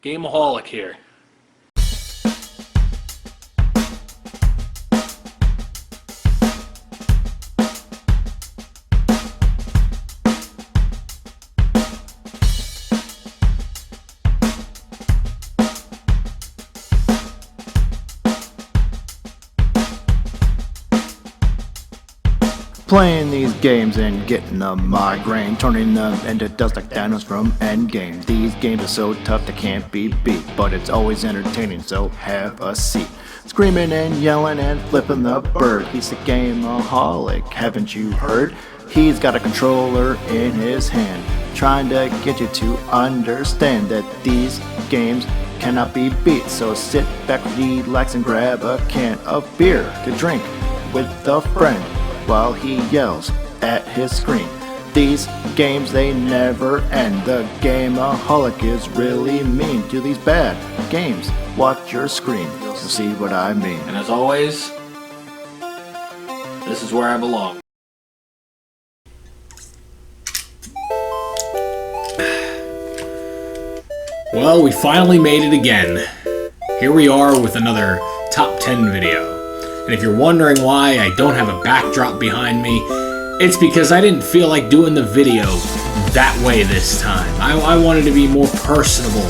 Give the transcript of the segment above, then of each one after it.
Gameoholic here. Playing these games and getting a migraine, turning them into dust like Thanos from Endgame. These games are so tough they can't be beat, but it's always entertaining, so have a seat. Screaming and yelling and flipping the bird, he's a game-o-holic, haven't you heard? He's got a controller in his hand, trying to get you to understand that these games cannot be beat. So sit back, relax, and grab a can of beer to drink with a friend while he yells at his screen. These games, they never end. The gameaholic is really mean to these bad games. Watch your screen, you'll see what I mean. And as always, this is where I belong. Well, we finally made it again. Here we are with another top 10 video. And if you're wondering why I don't have a backdrop behind me, it's because I didn't feel like doing the video that way this time. I wanted to be more personable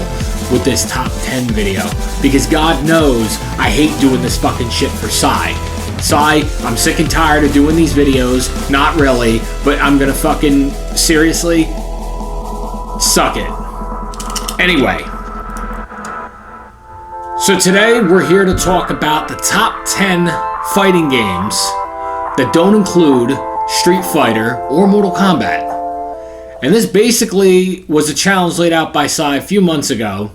with this top 10 video, because God knows I hate doing this fucking shit for Cy. Cy, I'm sick and tired of doing these videos. Not really, but I'm gonna fucking seriously suck it. Anyway. So today we're here to talk about the top 10 fighting games that don't include Street Fighter or Mortal Kombat. And this basically was a challenge laid out by Cy a few months ago.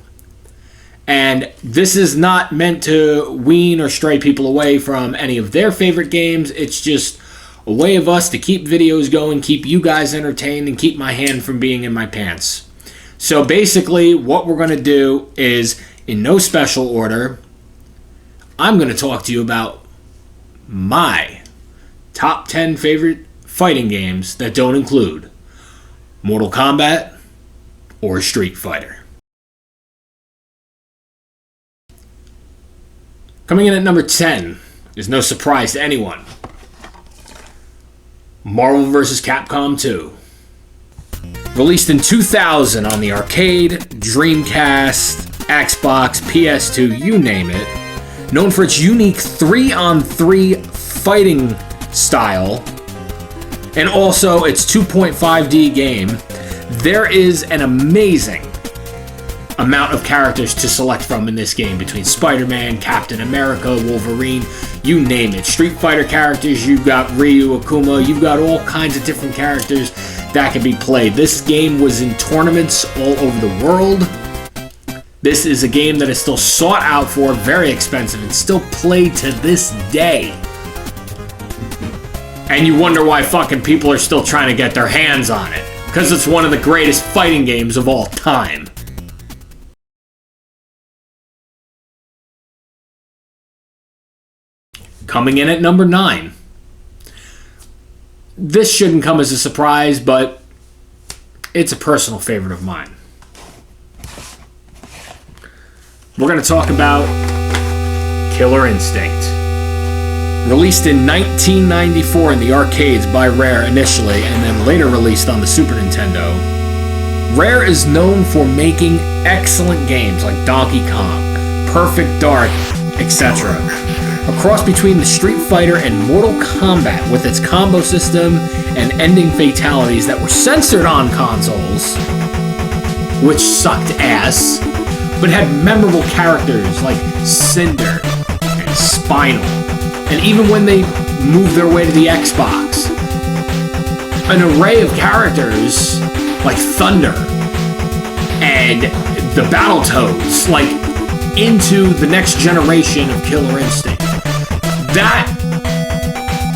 And this is not meant to wean or stray people away from any of their favorite games. It's just a way of us to keep videos going, keep you guys entertained, and keep my hand from being in my pants. So basically what we're going to do is, in no special order, I'm going to talk to you about my top 10 favorite fighting games that don't include Mortal Kombat or Street Fighter. Coming in at number 10 is no surprise to anyone. Marvel vs. Capcom 2. Released in 2000 on the arcade, Dreamcast, Xbox, PS2, you name it. Known for its unique 3-on-3 fighting style, and also its 2.5D game, there is an amazing amount of characters to select from in this game, between Spider-Man, Captain America, Wolverine, you name it. Street Fighter characters, you've got Ryu, Akuma, you've got all kinds of different characters that can be played. This game was in tournaments all over the world. This is a game that is still sought out for, very expensive, and still played to this day. And you wonder why fucking people are still trying to get their hands on it. Because it's one of the greatest fighting games of all time. Coming in at number 9. This shouldn't come as a surprise, but it's a personal favorite of mine. We're going to talk about Killer Instinct. Released in 1994 in the arcades by Rare initially, and then later released on the Super Nintendo. Rare is known for making excellent games like Donkey Kong, Perfect Dark, etc. A cross between the Street Fighter and Mortal Kombat, with its combo system and ending fatalities that were censored on consoles, which sucked ass, but had memorable characters like Cinder and Spinal. And even when they moved their way to the Xbox, an array of characters like Thunder and the Battletoads, like into the next generation of Killer Instinct. That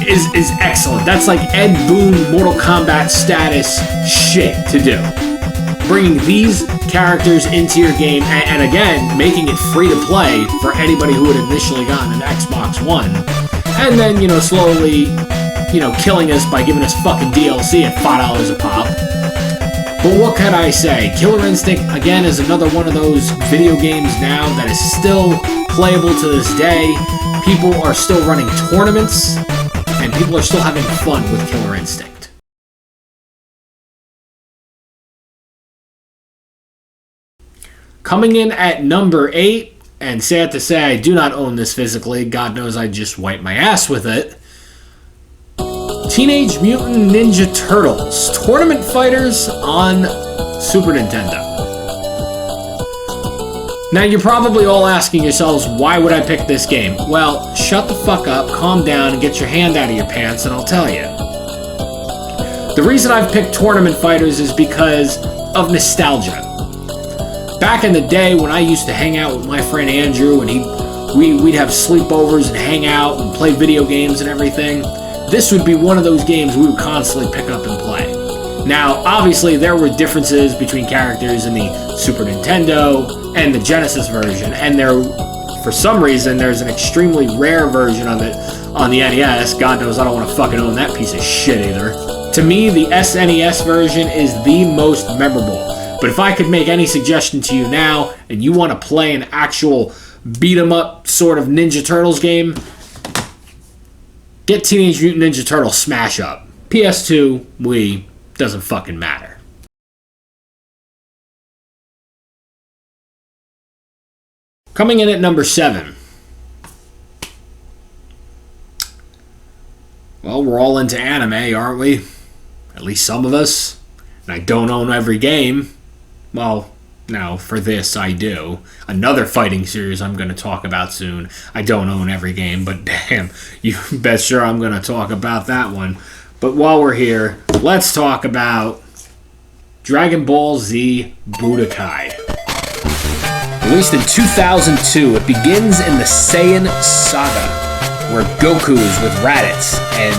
is excellent. That's like Ed Boon Mortal Kombat status shit to do. Bringing these characters into your game, and again, making it free to play for anybody who had initially gotten an Xbox One. And then, slowly, killing us by giving us fucking DLC at $5 a pop. But what can I say? Killer Instinct, again, is another one of those video games now that is still playable to this day. People are still running tournaments, and people are still having fun with Killer Instinct. Coming in at number 8, and sad to say I do not own this physically, God knows I just wiped my ass with it, Teenage Mutant Ninja Turtles Tournament Fighters on Super Nintendo. Now you're probably all asking yourselves, why would I pick this game? Well, shut the fuck up, calm down, and get your hand out of your pants, and I'll tell you. The reason I've picked Tournament Fighters is because of nostalgia. Back in the day when I used to hang out with my friend Andrew, and we'd have sleepovers and hang out and play video games and everything, this would be one of those games we would constantly pick up and play. Now, obviously, there were differences between characters in the Super Nintendo and the Genesis version, and for some reason, there's an extremely rare version of it on the NES. God knows I don't want to fucking own that piece of shit either. To me, the SNES version is the most memorable. But if I could make any suggestion to you now, and you want to play an actual beat-em-up sort of Ninja Turtles game, get Teenage Mutant Ninja Turtles Smash Up. PS2, Wii, doesn't fucking matter. Coming in at number 7. Well, we're all into anime, aren't we? At least some of us. And I don't own every game. Well, no, for this I do. Another fighting series I'm going to talk about soon. I don't own every game, but damn, you bet sure I'm going to talk about that one. But while we're here, let's talk about Dragon Ball Z Budokai. Released in 2002, it begins in the Saiyan Saga, where Goku's with Raditz, and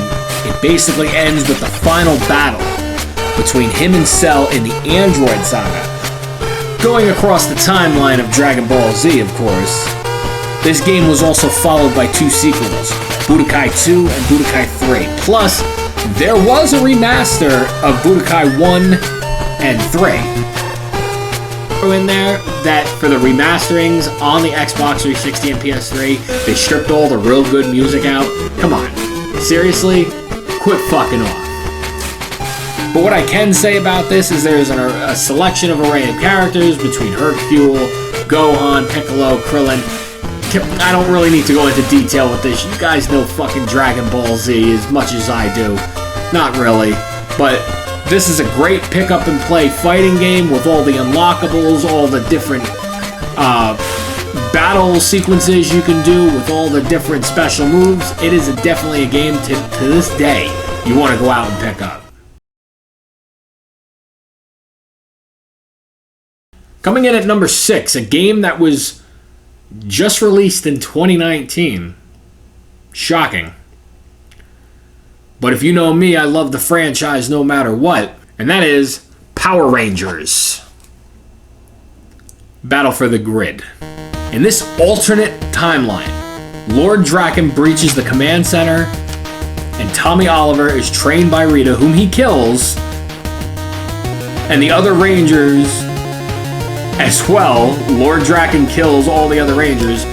it basically ends with the final battle between him and Cell in the Android Saga. Going across the timeline of Dragon Ball Z, of course, this game was also followed by 2 sequels, Budokai 2 and Budokai 3. Plus, there was a remaster of Budokai 1 and 3. In there that for the remasterings on the Xbox 360 and PS3, they stripped all the real good music out. Come on, seriously? Quit fucking off. But what I can say about this is there's a selection of array of characters between Hercule, Gohan, Piccolo, Krillin. I don't really need to go into detail with this. You guys know fucking Dragon Ball Z as much as I do. Not really, but this is a great pick-up and play fighting game with all the unlockables, all the different battle sequences you can do with all the different special moves. It is definitely a game to this day you want to go out and pick up. Coming in at number 6, a game that was just released in 2019. Shocking. But if you know me, I love the franchise no matter what. And that is Power Rangers. Battle for the Grid. In this alternate timeline, Lord Draken breaches the command center, and Tommy Oliver is trained by Rita, whom he kills, and the other Rangers as well. Lord Draken kills all the other Rangers.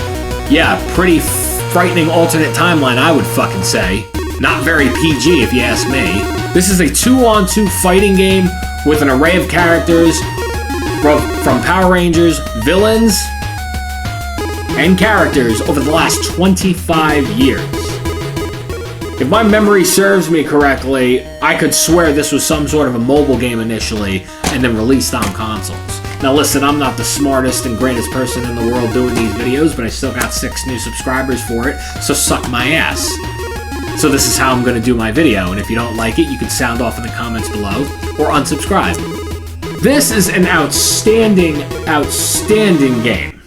Yeah, pretty frightening alternate timeline, I would fucking say. Not very PG, if you ask me. This is a 2-on-2 fighting game with an array of characters from Power Rangers, villains, and characters over the last 25 years. If my memory serves me correctly, I could swear this was some sort of a mobile game initially and then released on consoles. Now listen, I'm not the smartest and greatest person in the world doing these videos, but I still got 6 new subscribers for it, so suck my ass. So this is how I'm going to do my video, and if you don't like it, you can sound off in the comments below, or unsubscribe. This is an outstanding, outstanding game.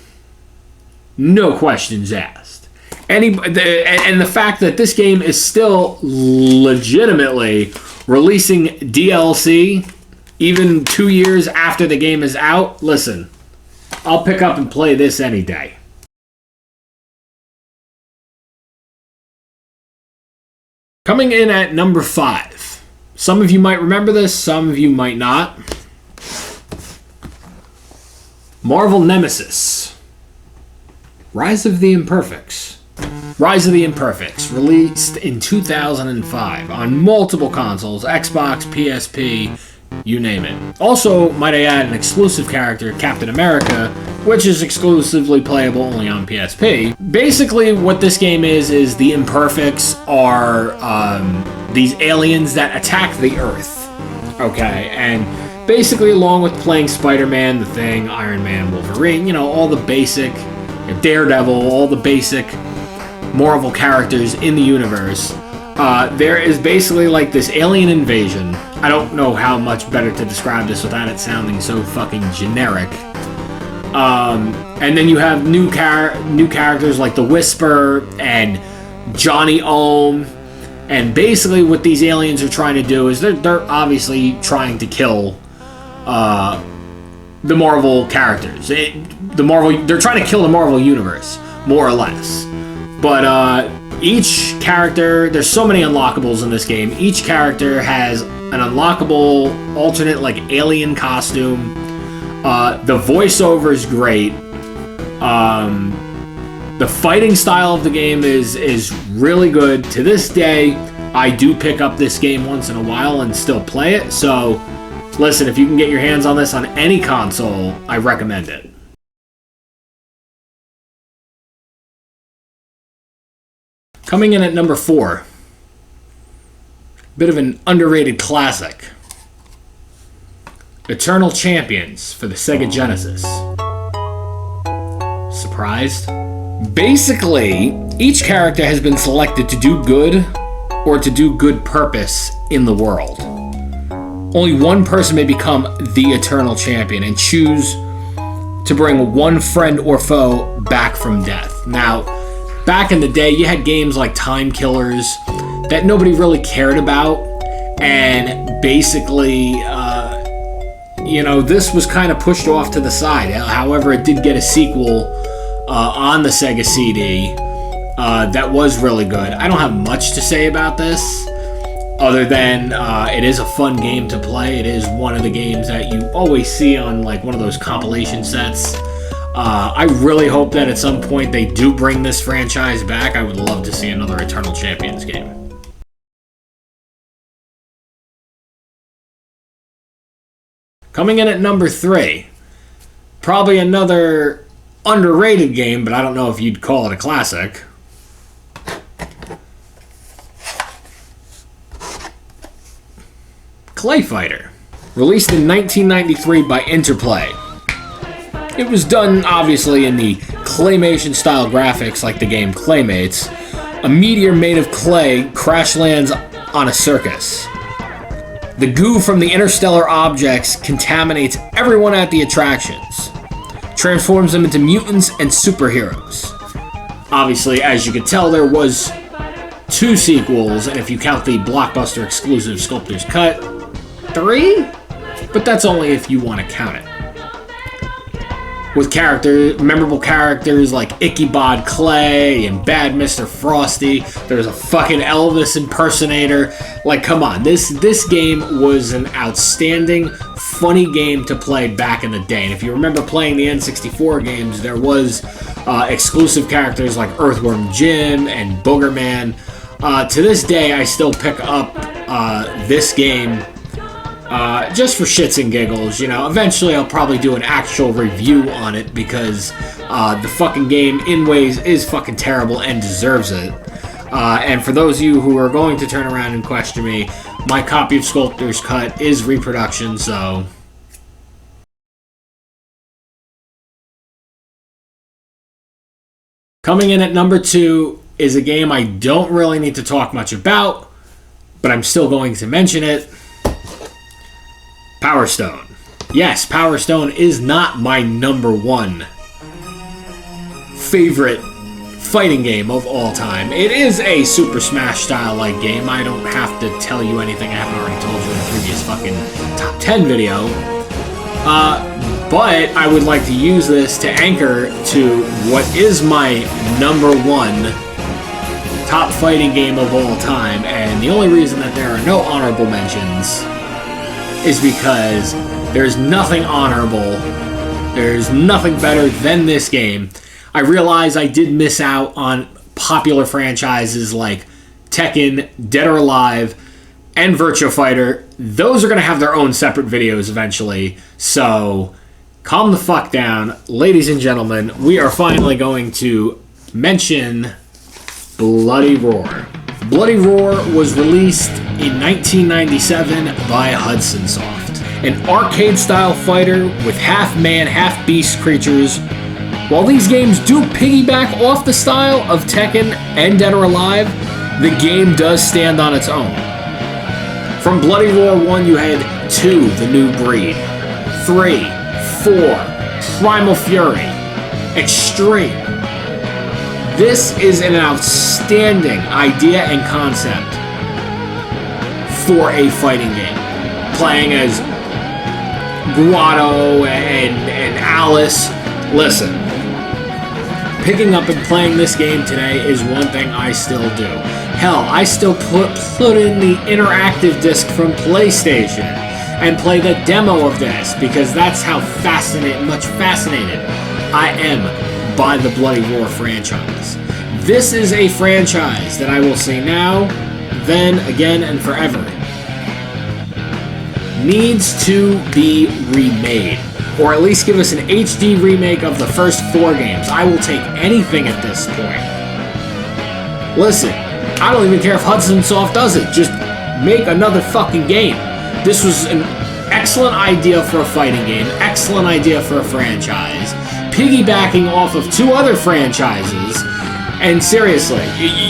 No questions asked. And the fact that this game is still legitimately releasing DLC, even 2 years after the game is out, listen, I'll pick up and play this any day. Coming in at number 5. Some of you might remember this, some of you might not. Marvel Nemesis. Rise of the Imperfects. Rise of the Imperfects, released in 2005 on multiple consoles, Xbox, PSP, you name it. Also, might I add, an exclusive character, Captain America, which is exclusively playable only on PSP. Basically, what this game is the Imperfects are these aliens that attack the Earth. Okay, and basically along with playing Spider-Man, The Thing, Iron Man, Wolverine, you know, all the basic, Daredevil, all the basic Marvel characters in the universe, there is basically like this alien invasion. I don't know how much better to describe this without it sounding so fucking generic. And then you have new characters like the Whisper and Johnny Ohm. And basically what these aliens are trying to do is they're obviously trying to kill the Marvel characters. They're trying to kill the Marvel universe, more or less. But each character, there's so many unlockables in this game. Each character has an unlockable alternate like alien costume. The voiceover is great. The fighting style of the game is really good. To this day, I do pick up this game once in a while and still play it. So, listen, if you can get your hands on this on any console, I recommend it. Coming in at number 4, bit of an underrated classic. Eternal Champions for the Sega Genesis. Surprised? Basically, each character has been selected to do good or to do good purpose in the world. Only one person may become the Eternal Champion and choose to bring one friend or foe back from death. Now, back in the day, you had games like Time Killers that nobody really cared about, and basically, this was kind of pushed off to the side. However, it did get a sequel on the Sega CD that was really good. I don't have much to say about this, other than it is a fun game to play. It is one of the games that you always see on like one of those compilation sets. I really hope that at some point they do bring this franchise back. I would love to see another Eternal Champions game. Coming in at number 3, probably another underrated game, but I don't know if you'd call it a classic. Clay Fighter, released in 1993 by Interplay. It was done, obviously, in the claymation-style graphics like the game Claymates. A meteor made of clay crash lands on a circus. The goo from the interstellar objects contaminates everyone at the attractions, transforms them into mutants and superheroes. Obviously, as you could tell, there was 2 sequels, and if you count the blockbuster exclusive Sculptors Cut, 3? But that's only if you want to count it. With memorable characters like Ichabod Clay and Bad Mr. Frosty. There's a fucking Elvis impersonator. Like, come on, this game was an outstanding, funny game to play back in the day. And if you remember playing the N64 games, there was exclusive characters like Earthworm Jim and Boogerman. To this day, I still pick up this game just for shits and giggles. Eventually I'll probably do an actual review on it because the fucking game in ways is fucking terrible and deserves it. And for those of you who are going to turn around and question me, my copy of Sculptors Cut is reproduction, so... Coming in at number 2 is a game I don't really need to talk much about, but I'm still going to mention it. Power Stone. Yes, Power Stone is not my number 1 favorite fighting game of all time. It is a Super Smash style-like game. I don't have to tell you anything I haven't already told you in the previous fucking top 10 video. But I would like to use this to anchor to what is my number 1 top fighting game of all time, and the only reason that there are no honorable mentions is because there's nothing honorable, There's nothing better than this game. I realize I did miss out on popular franchises like Tekken, Dead or Alive, and Virtua Fighter. Those are going to have their own separate videos eventually. So calm the fuck down. Ladies and gentlemen, we are finally going to mention Bloody Roar. Bloody Roar was released in 1997 by Hudson Soft. An arcade-style fighter with half-man, half-beast creatures. While these games do piggyback off the style of Tekken and Dead or Alive, the game does stand on its own. From Bloody Roar 1, you had 2, The New Breed, 3, 4, Primal Fury, Extreme. This is an outstanding idea and concept for a fighting game. Playing as Guado and Alice. Listen, picking up and playing this game today is one thing I still do. Hell, I still put in the interactive disc from PlayStation and play the demo of this because that's how much fascinated I am by the Bloody Roar franchise. This is a franchise that I will say now, then, again, and forever needs to be remade. Or at least give us an HD remake of the first 4 games. I will take anything at this point. Listen, I don't even care if Hudson Soft does it. Just make another fucking game. This was an excellent idea for a fighting game. Excellent idea for a franchise. Piggybacking off of 2 other franchises. And seriously,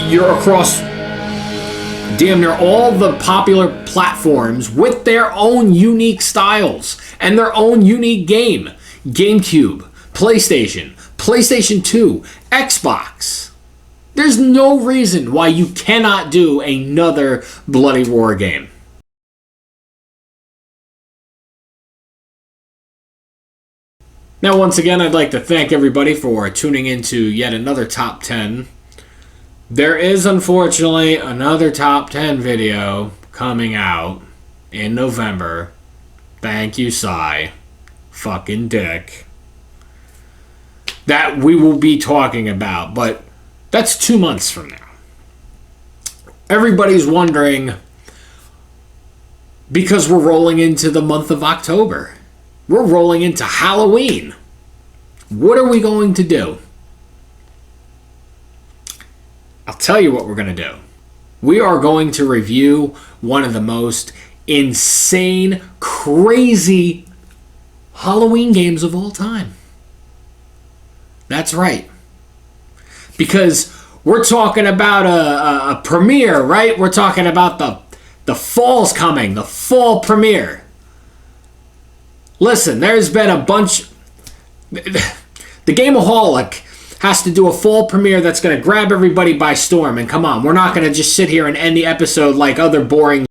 you're across damn near all the popular platforms with their own unique styles and their own unique game. GameCube, PlayStation, PlayStation 2, Xbox. There's no reason why you cannot do another Bloody Roar game. Now, once again, I'd like to thank everybody for tuning into yet another Top 10. There is, unfortunately, another Top 10 video coming out in November. Thank you, Psy. Fucking dick. That we will be talking about, but that's 2 months from now. Everybody's wondering, because we're rolling into the month of October. We're rolling into Halloween. What are we going to do? I'll tell you what we're going to do. We are going to review one of the most insane, crazy Halloween games of all time. That's right. Because we're talking about a premiere, right? We're talking about the fall's coming, the fall premiere. Listen, there's been a bunch... The Game-o-holic has to do a fall premiere that's going to grab everybody by storm. And come on, we're not going to just sit here and end the episode like other boring